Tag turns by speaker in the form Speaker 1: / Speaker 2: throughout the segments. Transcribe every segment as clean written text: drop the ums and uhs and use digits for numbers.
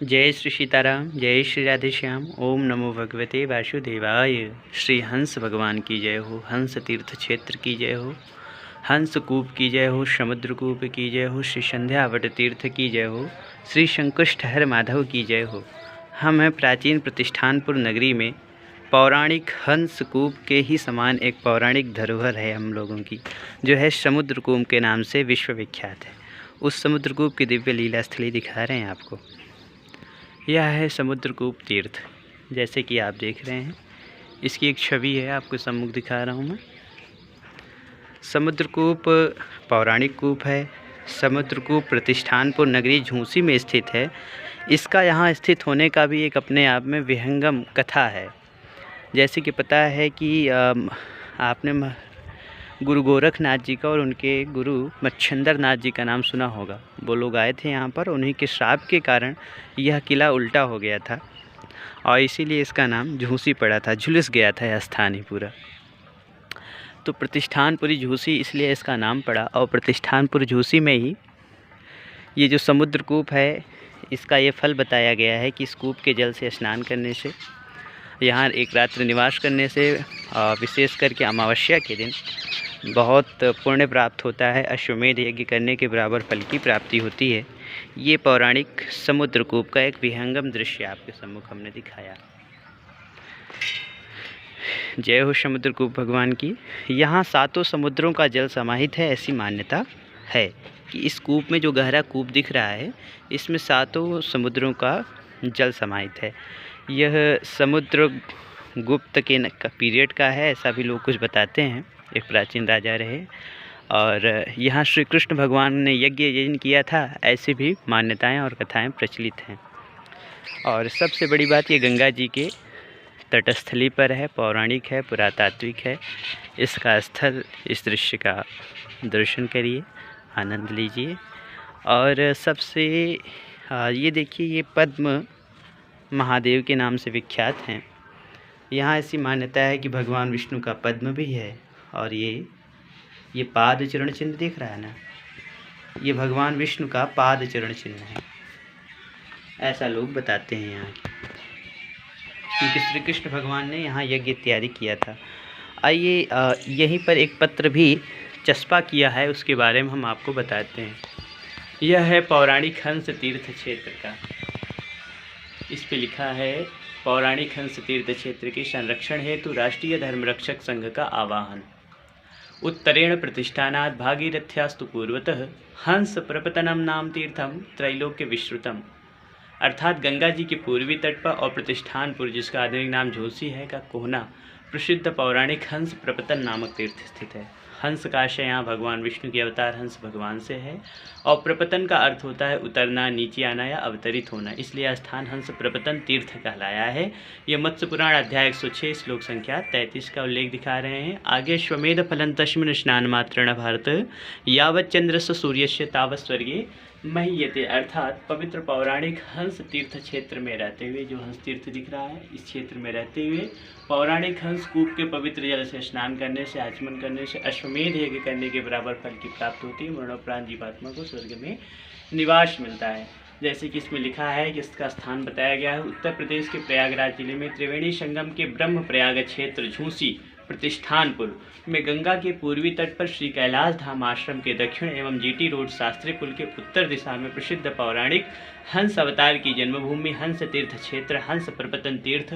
Speaker 1: जय श्री सीताराम, जय श्री राधेश्याम। ओम नमो भगवते वासुदेवाय। श्री हंस भगवान की जय हो, हंस तीर्थ क्षेत्र की जय हो, हंस कूप की जय हो, समुद्र कूप की जय हो, श्री संध्यावट तीर्थ की जय हो, श्री शंकुष्ठहर माधव की जय हो। हम हैं प्राचीन प्रतिष्ठानपुर नगरी में। पौराणिक हंस कूप के ही समान एक पौराणिक धरोहर है हम लोगों की, जो है समुद्र कूप के नाम से विश्वविख्यात है। उस समुद्र कूप की दिव्य लीला स्थली दिखा रहे हैं आपको। यह है समुद्रकूप तीर्थ, जैसे कि आप देख रहे हैं। इसकी एक छवि है, आपको सम्मुख दिखा रहा हूँ मैं। समुद्रकूप पौराणिक कूप है। समुद्रकूप प्रतिष्ठानपुर नगरी झूंसी में स्थित है। इसका यहाँ स्थित होने का भी एक अपने आप में विहंगम कथा है। जैसे कि पता है कि आपने गुरु गोरखनाथ जी का और उनके गुरु मच्छिंद्र नाथ जी का नाम सुना होगा। वो लोग आए थे यहाँ पर, उन्हीं के श्राप के कारण यह किला उल्टा हो गया था और इसीलिए इसका नाम झूंसी पड़ा था, झुलस गया था यह स्थान ही पूरा। तो प्रतिष्ठानपुरी झूंसी इसलिए इसका नाम पड़ा। और प्रतिष्ठानपुर झूंसी में ही ये जो समुद्र कूप है, इसका ये फल बताया गया है कि इस कूप के जल से स्नान करने से, यहाँ एक रात्रि निवास करने से, विशेष करके अमावस्या के दिन बहुत पुण्य प्राप्त होता है। अश्वमेध यज्ञ करने के बराबर फल की प्राप्ति होती है। ये पौराणिक समुद्रकूप का एक विहंगम दृश्य आपके सम्मुख हमने दिखाया। जय हो समुद्रकूप भगवान की। यहाँ सातों समुद्रों का जल समाहित है, ऐसी मान्यता है कि इस कूप में जो गहरा कूप दिख रहा है, इसमें सातों समुद्रों का जल समाहित है। यह समुद्र गुप्त के पीरियड का है, ऐसा भी लोग कुछ बताते हैं। एक प्राचीन राजा रहे और यहाँ श्री कृष्ण भगवान ने यज्ञ किया था, ऐसी भी मान्यताएं और कथाएं प्रचलित हैं। और सबसे बड़ी बात, ये गंगा जी के तटस्थली पर है, पौराणिक है, पुरातात्विक है। इसका स्थल, इस दृश्य का दर्शन करिए, आनंद लीजिए। और सबसे ये देखिए, ये पद्म महादेव के नाम से विख्यात हैं। यहाँ ऐसी मान्यता है कि भगवान विष्णु का पद्म भी है। और ये पाद चरण चिन्ह दिख रहा है ना, ये भगवान विष्णु का पाद चरण चिन्ह है, ऐसा लोग बताते हैं यहाँ, क्योंकि श्री कृष्ण भगवान ने यहाँ यज्ञ इत्यादि किया था। आइए यहीं पर एक पत्र भी चस्पा किया है, उसके बारे में हम आपको बताते हैं। यह है पौराणिक हंस तीर्थ क्षेत्र का। इस पे लिखा है, पौराणिक हंस तीर्थ क्षेत्र के संरक्षण हेतु राष्ट्रीय धर्मरक्षक संघ का आवाहन। उत्तरेण प्रतिष्ठानात् भागीरथ्यास्तु पूर्वतः हंस प्रपतनम नाम तीर्थम त्रैलोक्य विश्रुतम। अर्थात गंगा जी के पूर्वी तट पर और प्रतिष्ठानपुर, जिसका आधुनिक नाम झूंसी है, का कोहना प्रसिद्ध पौराणिक हंस प्रपतन नामक तीर्थ स्थित है। हंस का आशय यहाँ भगवान विष्णु के अवतार हंस भगवान से है, और प्रपतन का अर्थ होता है उतरना, नीचे आना या अवतरित होना। इसलिए यह स्थान हंस प्रपतन तीर्थ कहलाया है। यह मत्स्य पुराण अध्याय 106 श्लोक संख्या 33 का उल्लेख दिखा रहे हैं। आगे श्वमेध फलं तस्मिन् स्नान मात्रेण भारत यावत् चंद्रस्य सूर्यस्य तावत् स्वर्गे महीयते। अर्थात पवित्र पौराणिक हंस तीर्थ क्षेत्र में रहते हुए, जो हंस तीर्थ दिख रहा है, इस क्षेत्र में रहते हुए पौराणिक हंस कूप के पवित्र जल से स्नान करने से, आचमन करने से अश्वमेध यज्ञ करने के बराबर फल की प्राप्ति होती है। मरणोपरांत जीवात्मा को स्वर्ग में निवास मिलता है। जैसे कि इसमें लिखा है कि इसका स्थान बताया गया है, उत्तर प्रदेश के प्रयागराज जिले में त्रिवेणी संगम के ब्रह्म प्रयाग क्षेत्र झूंसी प्रतिष्ठानपुर में गंगा के पूर्वी तट पर श्री कैलाश धाम आश्रम के दक्षिण एवं जीटी रोड शास्त्री पुल के उत्तर दिशा में प्रसिद्ध पौराणिक हंस अवतार की जन्मभूमि हंस तीर्थ क्षेत्र हंस प्रपतन तीर्थ,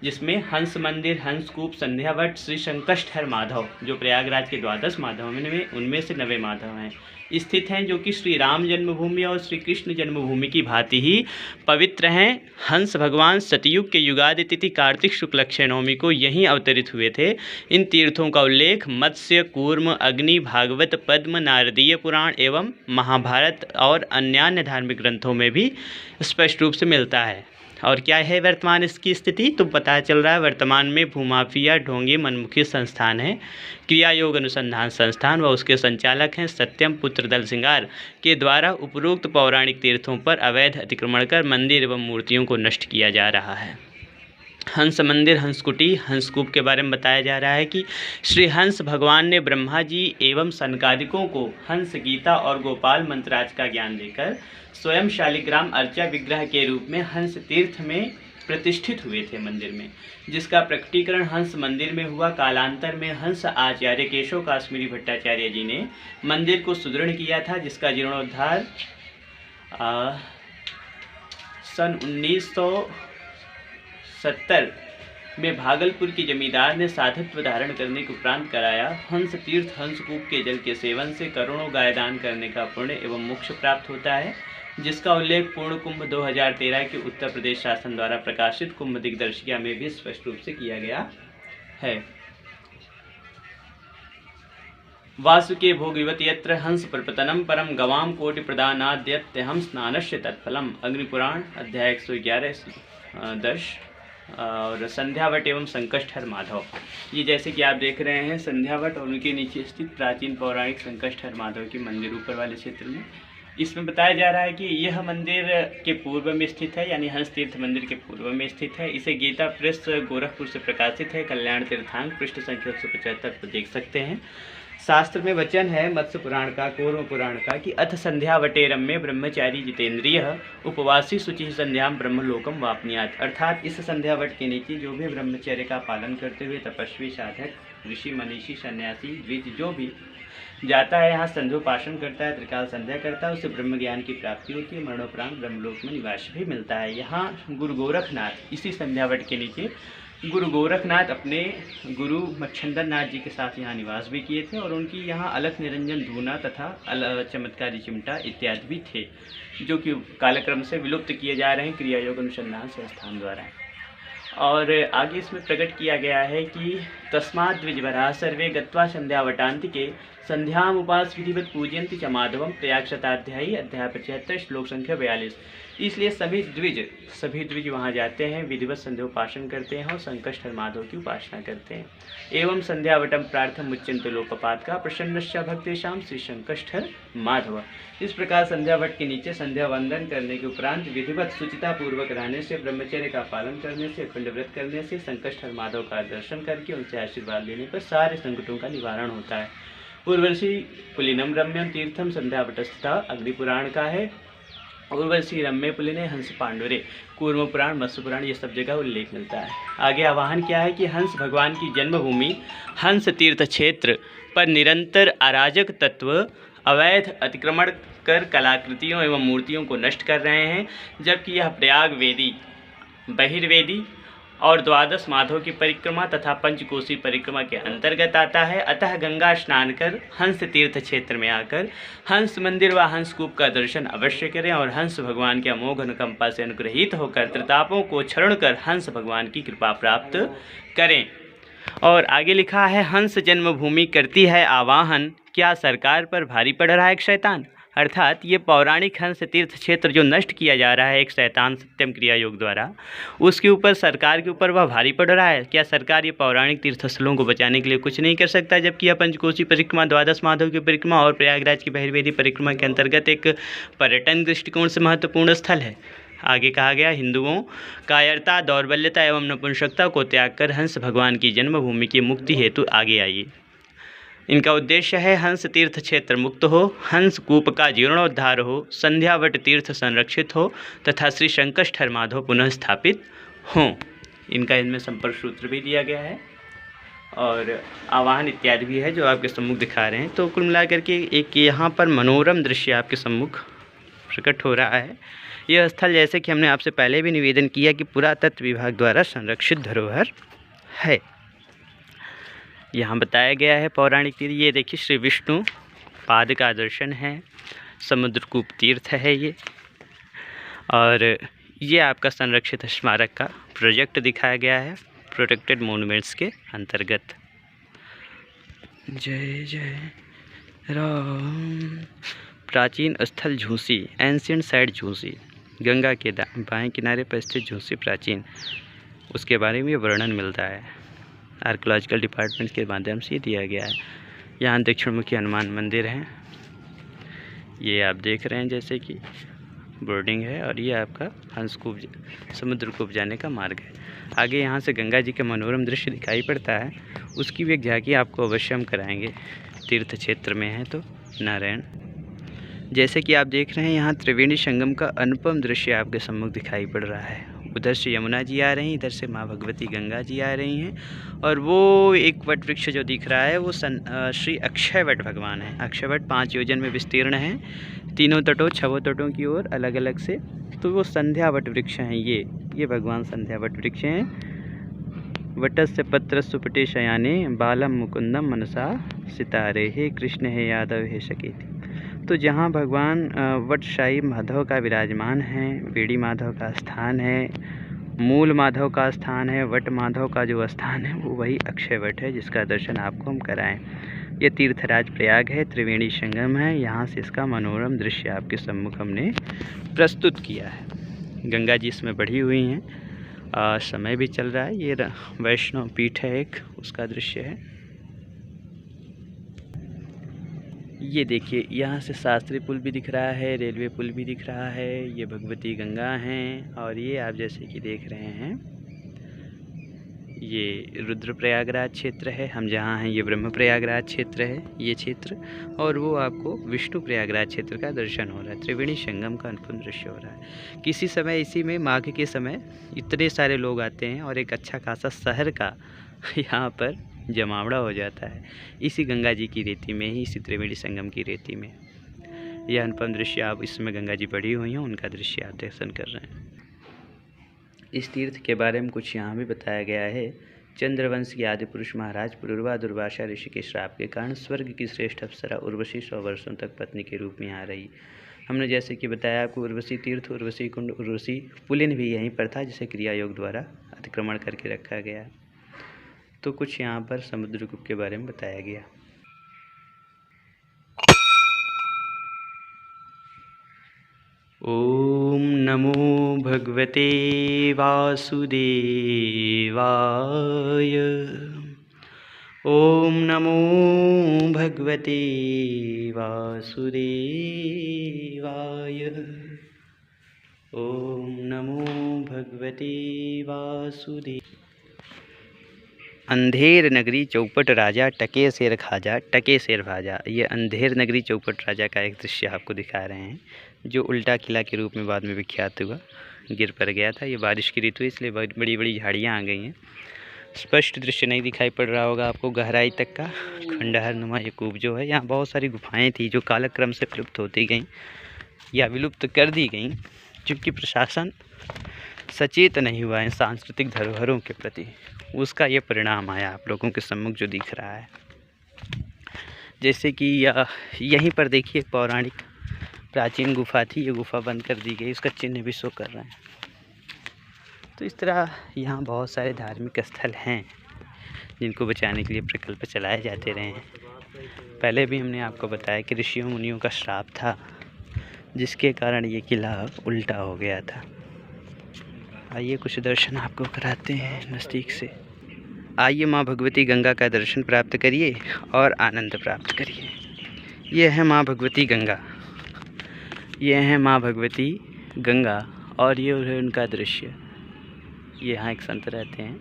Speaker 1: जिसमें हंस मंदिर, हंस कूप, संध्यावट, श्री शंकुष्ठहर माधव, जो प्रयागराज के 12 माधव में उनमें से 9 माधव हैं, स्थित हैं, जो कि श्री राम जन्मभूमि और श्री कृष्ण जन्मभूमि की भांति ही पवित्र हैं। हंस भगवान सतयुग के युगादि तिथि कार्तिक शुक्ल अक्षय नवमी को यहीं अवतरित हुए थे। इन तीर्थों का उल्लेख मत्स्य, कूर्म, अग्नि, भागवत, पद्म, नारदीय पुराण एवं महाभारत और अन्य धार्मिक ग्रंथों में भी स्पष्ट रूप से मिलता है। और क्या है वर्तमान इसकी स्थिति, तो पता चल रहा है वर्तमान में भूमाफिया ढोंगी मनमुखी संस्थान है, क्रिया योग अनुसंधान संस्थान, व उसके संचालक हैं सत्यम पुत्र दल सिंगार के द्वारा उपरोक्त पौराणिक तीर्थों पर अवैध अतिक्रमण कर मंदिर एवं मूर्तियों को नष्ट किया जा रहा है। हंस मंदिर, हंसकुटी, हंसकूप के बारे में बताया जा रहा है कि श्री हंस भगवान ने ब्रह्मा जी एवं सनकादिकों को हंस गीता और गोपाल मंत्राज का ज्ञान देकर स्वयं शालिग्राम अर्चा विग्रह के रूप में हंस तीर्थ में प्रतिष्ठित हुए थे मंदिर में, जिसका प्रकटीकरण हंस मंदिर में हुआ। कालांतर में हंस आचार्य केशव काश्मीरी भट्टाचार्य जी ने मंदिर को सुदृढ़ किया था, जिसका जीर्णोद्धार सन 1970 में भागलपुर के जमींदार ने साधुत्व धारण करने के उपरांत कराया। हंस तीर्थ हंसकूप के जल के सेवन से करोड़ों गाय दान करने का पुण्य एवं मोक्ष प्राप्त होता है, जिसका उल्लेख पूर्ण कुंभ 2013 के उत्तर प्रदेश शासन द्वारा प्रकाशित कुंभ दिग्दर्शिका में भी स्पष्ट रूप से किया गया है। वासुके भोगिवत यत्र हंस प्रपतनम परम गवाम कोटि प्रदानाद्यत्य हम स्नानस्य तत्फलम। अग्निपुराण अध्याय 111 और संध्यावट एवं संकष्टहर माधव। ये जैसे कि आप देख रहे हैं संध्यावट और उनके नीचे स्थित प्राचीन पौराणिक संकष्टहर माधव की मंदिर ऊपर वाले क्षेत्र में। इसमें बताया जा रहा है कि यह मंदिर के पूर्व में स्थित है, यानी हंस तीर्थ मंदिर के पूर्व में स्थित है। इसे गीता प्रेस गोरखपुर से प्रकाशित है। कल्याण तीर्थांक पृष्ठ संख्या 175 पर देख सकते हैं। शास्त्र में वचन है मत्स्य पुराण का, कूर्म पुराण का कि अथ संध्यावटे रम्य ब्रह्मचारी जितेंद्रिय उपवासी शुचि संध्याम ब्रह्मलोकम वापनियात। अर्थात इस संध्यावट के नीचे जो भी ब्रह्मचर्य का पालन करते हुए तपस्वी, साधक, ऋषि, मनीषी, सन्यासी, द्विज जो भी जाता है, यहाँ संध्योपासन करता है, त्रिकाल संध्या करता है, उसे ब्रह्म ज्ञान की प्राप्ति होती है, मरणोपरांत ब्रह्मलोक में निवास भी मिलता है। यहाँ गुरु गोरखनाथ इसी संध्यावट के नीचे गुरु गोरखनाथ अपने गुरु मच्छंदर नाथ जी के साथ यहाँ निवास भी किए थे और उनकी यहाँ अलख निरंजन धूना तथा चमत्कारी चिमटा इत्यादि भी थे, जो कि कालक्रम से विलुप्त किए जा रहे हैं क्रिया योग अनुसंधान संस्थान द्वारा। और आगे इसमें प्रकट किया गया है कि तस्मात् द्विजवरा सर्वे गत्वा संध्यावटान्तिके संध्याम उपास विधिवत पूजयन्ति च माधवम। प्रयाग शताध्यायी अध्याय 75 श्लोक संख्या 42। इसलिए सभी द्विज वहाँ जाते हैं, विधिवत संध्योपासन करते हैं और संकष्टहर माधव की उपासना करते हैं। एवं संध्यावटम प्रार्थम मुच्यन्ते लोकपात का प्रसन्नस्य भक्तेषाम श्री संकष्टहर माधव। इस प्रकार संध्यावट के नीचे संध्या वंदन करने के उपरांत विधिवत शुचिता पूर्वक रहने से, ब्रह्मचर्य का पालन करने से, अखंड व्रत करने से, संकष्टहर माधव का दर्शन करके उनसे आशीर्वाद लेने पर सारे संकटों का निवारण होता है। उर्वशी पुलिनम रम्यम तीर्थम संध्यावटस्था अग्निपुराण का है। उर्वशी रम्य पुलिने हंस पांडुरे कूर्म पुराण, मत्स्य पुराण, ये सब जगह उल्लेख मिलता है। आगे आवाहन क्या है कि हंस भगवान की जन्मभूमि हंस तीर्थ क्षेत्र पर निरंतर अराजक तत्व अवैध अतिक्रमण कर कलाकृतियों एवं मूर्तियों को नष्ट कर रहे हैं, जबकि यह प्रयाग वेदी, बहिर्वेदी और द्वादश माधव की परिक्रमा तथा पंचकोशी परिक्रमा के अंतर्गत आता है। अतः गंगा स्नान कर हंस तीर्थ क्षेत्र में आकर हंस मंदिर व हंसकूप का दर्शन अवश्य करें और हंस भगवान के अमोघ अनुकंपा से अनुग्रहित होकर त्रितापों को क्षरण कर हंस भगवान की कृपा प्राप्त करें। और आगे लिखा है हंस जन्मभूमि करती है आवाहन, क्या सरकार पर भारी पड़ रहा है एक शैतान। अर्थात ये पौराणिक हंस तीर्थ क्षेत्र जो नष्ट किया जा रहा है एक शैतान सत्यम क्रिया योग द्वारा, उसके ऊपर सरकार के ऊपर वह भारी पड़ रहा है। क्या सरकार ये पौराणिक तीर्थस्थलों को बचाने के लिए कुछ नहीं कर सकता, जबकि यह पंचकोशी परिक्रमा, द्वादश माधव की परिक्रमा और प्रयागराज की बहिर्वेदी परिक्रमा के अंतर्गत एक पर्यटन दृष्टिकोण से महत्वपूर्ण स्थल है। आगे कहा गया हिंदुओं कायरता, दौर्बल्यता एवं नपुंसकता को त्याग कर हंस भगवान की जन्मभूमि की मुक्ति हेतु आगे आइए। इनका उद्देश्य है हंस तीर्थ क्षेत्र मुक्त हो, हंस कूप का जीर्णोद्धार हो, संध्यावट तीर्थ संरक्षित हो तथा श्री संकष्टहर माधव पुनः स्थापित हों। इनका इनमें संपर्क सूत्र भी दिया गया है और आवाहन इत्यादि भी है जो आपके सम्मुख दिखा रहे हैं। तो कुल मिलाकर के एक यहाँ पर मनोरम दृश्य आपके सम्मुख प्रकट हो रहा है। यह स्थल जैसे कि हमने आपसे पहले भी निवेदन किया कि पुरातत्व विभाग द्वारा संरक्षित धरोहर है। यहाँ बताया गया है पौराणिक तीर्थ, ये देखिए श्री विष्णु पाद का दर्शन है, समुद्रकूप तीर्थ है ये, और ये आपका संरक्षित स्मारक का प्रोजेक्ट दिखाया गया है प्रोटेक्टेड मॉन्यूमेंट्स के अंतर्गत। जय जय राम। प्राचीन स्थल झूसी, एंशिएंट साइट झूसी, गंगा के बाएं किनारे पर स्थित झूसी प्राचीन, उसके बारे में वर्णन मिलता है। आर्कोलॉजिकल डिपार्टमेंट के माध्यम से दिया गया है। यहाँ दक्षिणमुखी हनुमान मंदिर है, ये आप देख रहे हैं जैसे कि, बोर्डिंग है और ये आपका हंसकूप समुद्र कूप जाने का मार्ग है। आगे यहाँ से गंगा जी का मनोरम दृश्य दिखाई पड़ता है, उसकी भी एक झांकी आपको अवश्य हम कराएंगे। तीर्थ क्षेत्र में है तो नारायण। जैसे कि आप देख रहे हैं यहाँ त्रिवेणी संगम का अनुपम दृश्य आपके सम्मुख दिखाई पड़ रहा है। उधर से यमुना जी आ रही हैं, इधर से माँ भगवती गंगा जी आ रही हैं और वो एक वट वृक्ष जो दिख रहा है वो श्री अक्षय वट भगवान है। अक्षय वट 5 योजन में विस्तीर्ण है, तीनों तटों 6 तटों की ओर अलग अलग से। तो वो संध्या वट वृक्ष हैं। ये भगवान संध्या वट वृक्ष हैं। वटस्य पत्र सुपटे शयाने बालम मुकुंदम मनसा सितारे, हे कृष्ण हे यादव हे सकेती। तो जहाँ भगवान वटशाही माधव का विराजमान है, वेड़ी माधव का स्थान है, मूल माधव का स्थान है, वट माधव का जो स्थान है वो वही अक्षय वट है, जिसका दर्शन आपको हम कराएं। ये तीर्थराज प्रयाग है, त्रिवेणी संगम है। यहाँ से इसका मनोरम दृश्य आपके सम्मुख हमने प्रस्तुत किया है। गंगा जी इसमें बढ़ी हुई हैं, समय भी चल रहा है। ये वैष्णव पीठ है एक, उसका दृश्य है। ये देखिए यहाँ से शास्त्री पुल भी दिख रहा है, रेलवे पुल भी दिख रहा है। ये भगवती गंगा हैं और ये आप जैसे कि देख रहे हैं ये रुद्र प्रयागराज क्षेत्र है। हम जहाँ हैं ये ब्रह्म प्रयागराज क्षेत्र है ये क्षेत्र, और वो आपको विष्णु प्रयागराज क्षेत्र का दर्शन हो रहा है। त्रिवेणी संगम का अनुपम दृश्य हो रहा है। किसी समय इसी में माघ के समय इतने सारे लोग आते हैं और एक अच्छा खासा शहर का यहाँ पर जमावड़ा हो जाता है, इसी गंगा जी की रेती में ही, इसी त्रिवेणी संगम की रेती में। यह अनुपम दृश्य आप इसमें गंगा जी बढ़ी हुई हैं, उनका दृश्य आप दर्शन कर रहे हैं। इस तीर्थ के बारे में कुछ यहाँ भी बताया गया है। चंद्रवंश के आदि पुरुष महाराज पुरुरवा दुर्वासा ऋषि के श्राप के कारण स्वर्ग की श्रेष्ठ अप्सरा उर्वशी 100 वर्षों तक पत्नी के रूप में यहाँ रही। हमने जैसे कि बताया आपको, उर्वशी तीर्थ, उर्वशी कुंड, उर्वशी पुलिन भी यहीं पर था, जिसे क्रिया योग द्वारा अतिक्रमण करके रखा गया। तो कुछ यहाँ पर समुद्रकूप के बारे में बताया गया। ओम नमो भगवते वासुदेवाय। ओम नमो भगवते वासुदेवाय। ओम नमो भगवते वासुदेव। अंधेर नगरी चौपट राजा टके शेर खाजा, टके शेर भाजा। ये अंधेर नगरी चौपट राजा का एक दृश्य आपको दिखा रहे हैं, जो उल्टा किला के रूप में बाद में विख्यात हुआ, गिर पड़ गया था। ये बारिश की ऋतु है, इसलिए बड़ी बड़ी झाड़ियाँ आ गई हैं। स्पष्ट दृश्य नहीं दिखाई पड़ रहा होगा आपको गहराई तक का। खंडहर नुमा ये कूप जो है, यहाँ बहुत सारी गुफाएँ थी जो कालक्रम से विलुप्त होती गईं या विलुप्त कर दी गईं, क्योंकि प्रशासन सचेत नहीं हुआ है सांस्कृतिक धरोहरों के प्रति। उसका ये परिणाम आया आप लोगों के सम्मुख जो दिख रहा है। जैसे कि यहीं पर देखिए पौराणिक प्राचीन गुफा थी, ये गुफा बंद कर दी गई, उसका चिन्ह भी शो कर रहे हैं। तो इस तरह यहाँ बहुत सारे धार्मिक स्थल हैं जिनको बचाने के लिए प्रकल्प चलाए जाते रहे हैं। पहले भी हमने आपको बताया कि ऋषियों मुनियों का श्राप था, जिसके कारण ये किला उल्टा हो गया था। आइए कुछ दर्शन आपको कराते हैं नज़दीक से। आइए माँ भगवती गंगा का दर्शन प्राप्त करिए और आनंद प्राप्त करिए। ये है माँ भगवती गंगा, ये है माँ भगवती गंगा और ये है उनका दृश्य। ये यहाँ एक संत रहते हैं।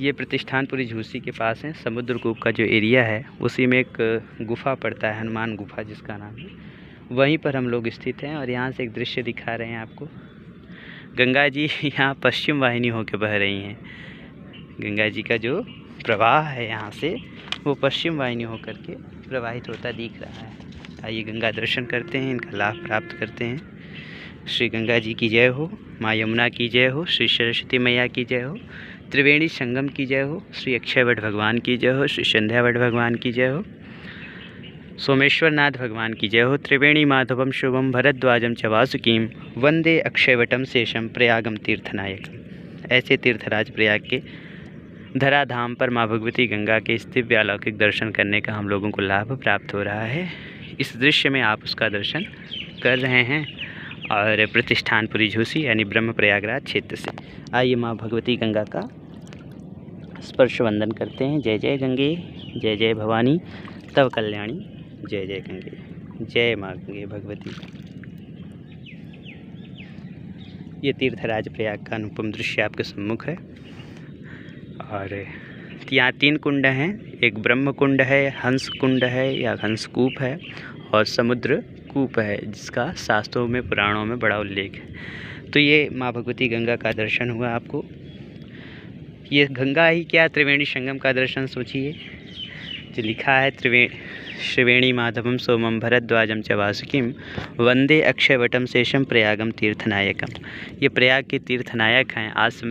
Speaker 1: ये प्रतिष्ठानपुरी झूसी के पास है। समुद्रकूप का जो एरिया है उसी में एक गुफा पड़ता है, हनुमान गुफा जिसका नाम है, वहीं पर हम लोग स्थित हैं। और यहाँ से एक दृश्य दिखा रहे हैं आपको। गंगा जी यहाँ पश्चिम वाहिनी होकर बह रही हैं। गंगा जी का जो प्रवाह है यहाँ से वो पश्चिम वाहिनी होकर के प्रवाहित होता दिख रहा है। आइए गंगा दर्शन करते हैं, इनका लाभ प्राप्त करते हैं। श्री गंगा जी की जय हो, माँ यमुना की जय हो, श्री सरस्वती मैया की जय हो, त्रिवेणी संगम की जय हो, श्री अक्षय वट भगवान की जय हो, श्री संध्या वट भगवान की जय हो, सोमेश्वर नाथ भगवान की जय हो। त्रिवेणी माधवम शुभम भरद्वाजम च वासुकीम वंदे अक्षयवटम शेषम प्रयागम तीर्थनायकम। ऐसे तीर्थराज प्रयाग के धराधाम पर माँ भगवती गंगा के इस दिव्य अलौकिक दर्शन करने का हम लोगों को लाभ प्राप्त हो रहा है। इस दृश्य में आप उसका दर्शन कर रहे हैं और प्रतिष्ठानपुरी झूसी यानी ब्रह्म प्रयागराज क्षेत्र से। आइए माँ भगवती गंगा का स्पर्श वंदन करते हैं। जय जय गंगे, जय जय भवानी तव कल्याणी, जय जय गंगे, जय माँ गंगे भगवती। ये तीर्थराज प्रयाग का अनुपम दृश्य आपके सम्मुख है। और यहाँ 3 कुंड हैं, एक ब्रह्म कुंड है, हंस कुंड है या हंस कूप है, और समुद्र कूप है जिसका शास्त्रों में पुराणों में बड़ा उल्लेख है। तो ये माँ भगवती गंगा का दर्शन हुआ आपको। ये गंगा ही क्या, त्रिवेणी संगम का दर्शन सोचिए, जो लिखा है त्रिवेणी माधवम सोमम भरद्वाजम च वासुकिम वंदे अक्षयवटम शेषम प्रयागम तीर्थनायकम। ये प्रयाग के तीर्थनायक हैं। आज